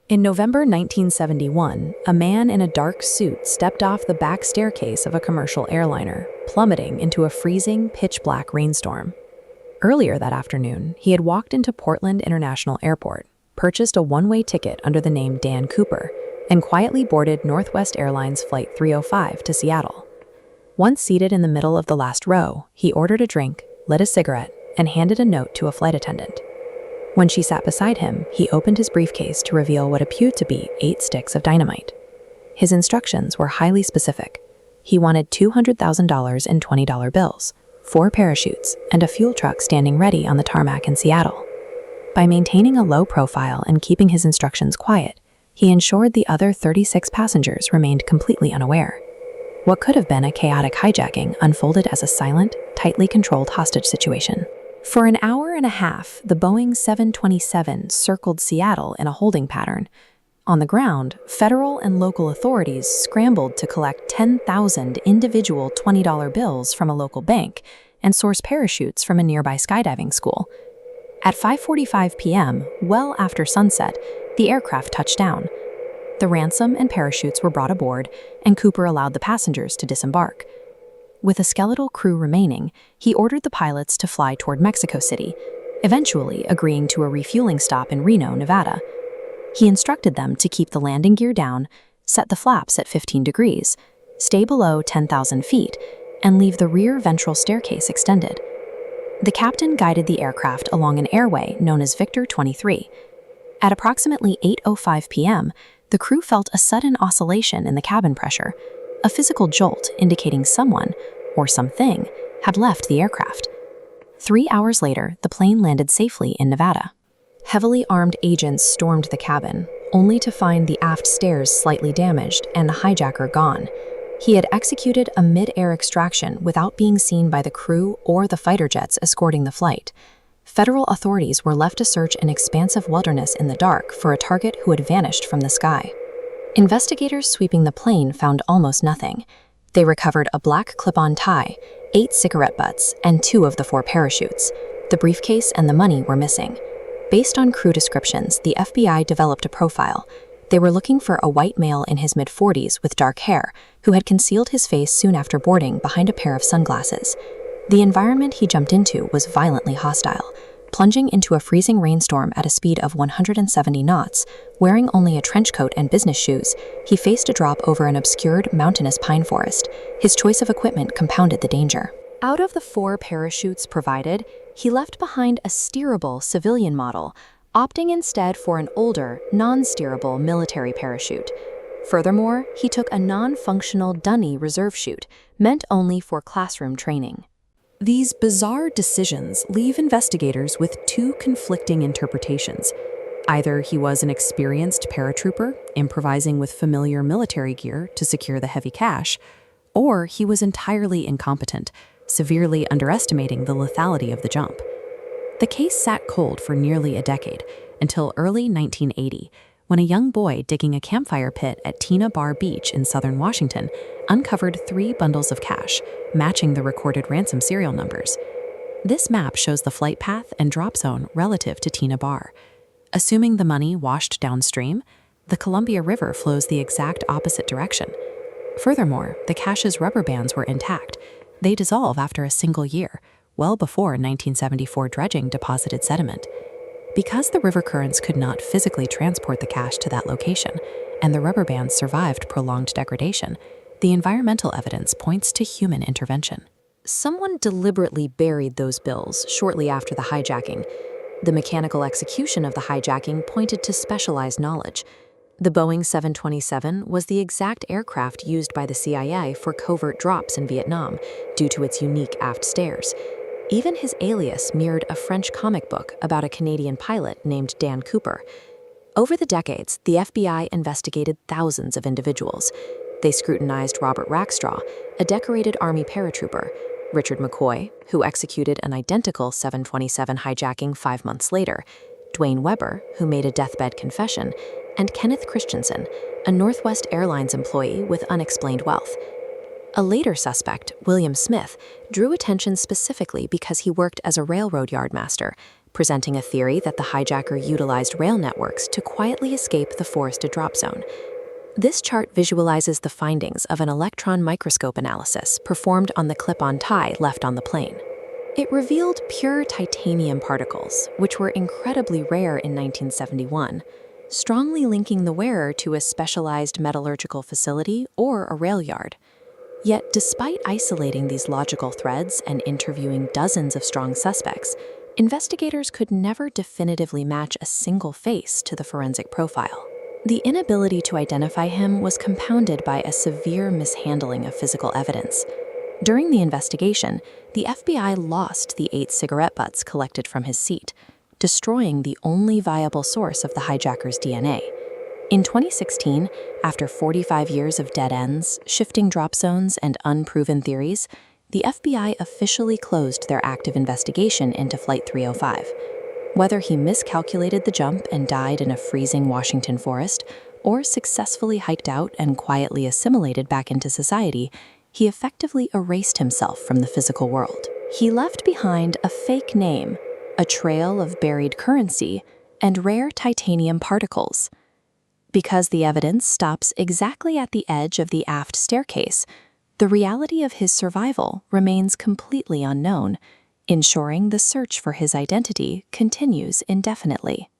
In November 1971, a man in a dark suit stepped off the back staircase of a commercial airliner, plummeting into a freezing, pitch-black rainstorm. Earlier that afternoon, he had walked into Portland International Airport, purchased a one-way ticket under the name Dan Cooper, and quietly boarded Northwest Airlines Flight 305 to Seattle. Once seated in the middle of the last row, he ordered a drink, lit a cigarette, and handed a note to a flight attendant. When she sat beside him, he opened his briefcase to reveal what appeared to be 8 sticks of dynamite. His instructions were highly specific. He wanted $200,000 in $20 bills, 4 parachutes, and a fuel truck standing ready on the tarmac in Seattle. By maintaining a low profile and keeping his instructions quiet, he ensured the other 36 passengers remained completely unaware. What could have been a chaotic hijacking unfolded as a silent, tightly controlled hostage situation. For an hour and a half, the Boeing 727 circled Seattle in a holding pattern. On the ground, federal and local authorities scrambled to collect 10,000 individual $20 bills from a local bank and source parachutes from a nearby skydiving school. At 5:45 p.m., well after sunset, the aircraft touched down. The ransom and parachutes were brought aboard, and Cooper allowed the passengers to disembark. With a skeletal crew remaining, he ordered the pilots to fly toward Mexico City, eventually agreeing to a refueling stop in Reno, Nevada. He instructed them to keep the landing gear down, set the flaps at 15 degrees, stay below 10,000 feet, and leave the rear ventral staircase extended. The captain guided the aircraft along an airway known as Victor 23. At approximately 8:05 p.m., the crew felt a sudden oscillation in the cabin pressure, a physical jolt indicating someone, or something, had left the aircraft. 3 hours later, the plane landed safely in Nevada. Heavily armed agents stormed the cabin, only to find the aft stairs slightly damaged and the hijacker gone. He had executed a mid-air extraction without being seen by the crew or the fighter jets escorting the flight. Federal authorities were left to search an expansive wilderness in the dark for a target who had vanished from the sky. Investigators sweeping the plane found almost nothing. They recovered a black clip-on tie, 8 cigarette butts, and 2 of the 4 parachutes. The briefcase and the money were missing. Based on crew descriptions, the FBI developed a profile. They were looking for a white male in his mid-40s with dark hair, who had concealed his face soon after boarding behind a pair of sunglasses. The environment he jumped into was violently hostile. Plunging into a freezing rainstorm at a speed of 170 knots, wearing only a trench coat and business shoes, he faced a drop over an obscured, mountainous pine forest. His choice of equipment compounded the danger. Out of the 4 parachutes provided, he left behind a steerable civilian model, opting instead for an older, non-steerable military parachute. Furthermore, he took a non-functional dunny reserve chute, meant only for classroom training. These bizarre decisions leave investigators with 2 conflicting interpretations. Either he was an experienced paratrooper, improvising with familiar military gear to secure the heavy cash, or he was entirely incompetent, severely underestimating the lethality of the jump. The case sat cold for nearly a decade, until early 1980, when a young boy digging a campfire pit at Tina Bar Beach in southern Washington uncovered 3 bundles of cash, matching the recorded ransom serial numbers. This map shows the flight path and drop zone relative to Tina Bar. Assuming the money washed downstream, the Columbia River flows the exact opposite direction. Furthermore, the cache's rubber bands were intact. They dissolve after a single year, well before 1974 dredging deposited sediment. Because the river currents could not physically transport the cache to that location, and the rubber bands survived prolonged degradation, the environmental evidence points to human intervention. Someone deliberately buried those bills shortly after the hijacking. The mechanical execution of the hijacking pointed to specialized knowledge. The Boeing 727 was the exact aircraft used by the CIA for covert drops in Vietnam, due to its unique aft stairs. Even his alias mirrored a French comic book about a Canadian pilot named Dan Cooper. Over the decades, the FBI investigated thousands of individuals. They scrutinized Robert Rackstraw, a decorated Army paratrooper, Richard McCoy, who executed an identical 727 hijacking 5 months later, Dwayne Weber, who made a deathbed confession, and Kenneth Christensen, a Northwest Airlines employee with unexplained wealth. A later suspect, William Smith, drew attention specifically because he worked as a railroad yardmaster, presenting a theory that the hijacker utilized rail networks to quietly escape the forested drop zone. This chart visualizes the findings of an electron microscope analysis performed on the clip-on tie left on the plane. It revealed pure titanium particles, which were incredibly rare in 1971, strongly linking the wearer to a specialized metallurgical facility or a rail yard. Yet, despite isolating these logical threads and interviewing dozens of strong suspects, investigators could never definitively match a single face to the forensic profile. The inability to identify him was compounded by a severe mishandling of physical evidence. During the investigation, the FBI lost the 8 cigarette butts collected from his seat, destroying the only viable source of the hijacker's DNA. In 2016, after 45 years of dead ends, shifting drop zones, and unproven theories, the FBI officially closed their active investigation into Flight 305. Whether he miscalculated the jump and died in a freezing Washington forest, or successfully hiked out and quietly assimilated back into society, he effectively erased himself from the physical world. He left behind a fake name, a trail of buried currency, and rare titanium particles. Because the evidence stops exactly at the edge of the aft staircase, the reality of his survival remains completely unknown, ensuring the search for his identity continues indefinitely.